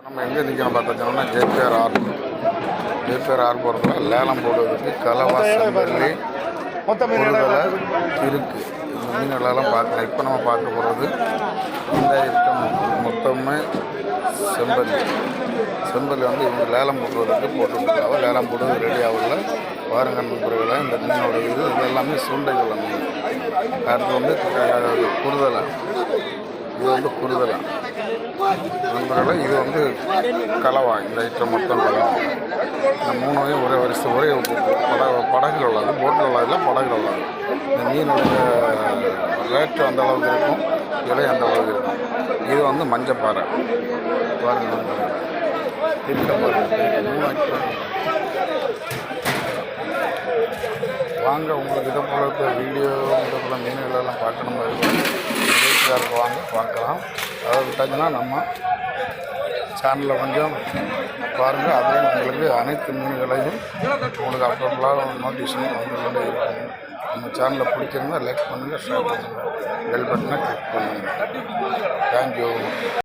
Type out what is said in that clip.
நம்ம எங்கே நிற்கணும் பார்த்தோம்னா ஜேபிஆர் ஆர்போரத்தில் லேலம் போடுவதற்கு கலவா செம்பல்லி பொருட்களை இருக்குது. இந்த மீன்களெல்லாம் பார்க்கலாம். இப்போ நம்ம பார்க்க போகிறது இந்த ஐட்டம் மொத்தமே செம்பல்லி வந்து இவங்க லேலம் போடுவதற்கு போட்டுருக்காங்க. லேலம் போடுவது ரெடி ஆகல. பாருங்கள் நண்பர்களை, இந்த மீனோட இது எல்லாமே சுண்டைக்குள்ள மீன். அடுத்து வந்து குருதலை, இது வந்து குருதலை நண்பர்களை, இது வந்து கலவா. இந்த ஐட்டம் மொத்தம் கலவா. இந்த மூணையும் ஒரே வரிசை ஒரே படகுகள் உள்ளது, போட்டில் உள்ளதில்ல, படகுகள் உள்ளது. இந்த மீனுடைய ரேட்டு அந்த அளவுக்கு இருக்கும், விலை அந்த அளவுக்கு இருக்கும். இது வந்து மஞ்சப்பாறை. பாருங்கள் நண்பர்கள், இருக்க பாருங்கள். 3 ஐட்டம் வாங்க. உங்களுக்கு இதை போல இப்போ வீடியோ இதை போல மீன்களெல்லாம் பார்க்கணும் இருக்கும், வாங்க பார்க்கலாம். அதை விட்டாச்சுன்னா நம்ம சேனலில் கொஞ்சம் பாருங்கள். அதில் உங்களுக்கு அனைத்து மீன்களையும் உங்களுக்கு அப்பப்போ நோட்டிஃபிகேஷன் வந்து இருக்கும். நம்ம சேனலில் பிடிச்சிருந்தால் லைக் பண்ணுங்கள், ஷேர் பண்ணுங்கள், பெல் பட்டனை கிளிக் பண்ணுங்கள். தேங்க்யூ.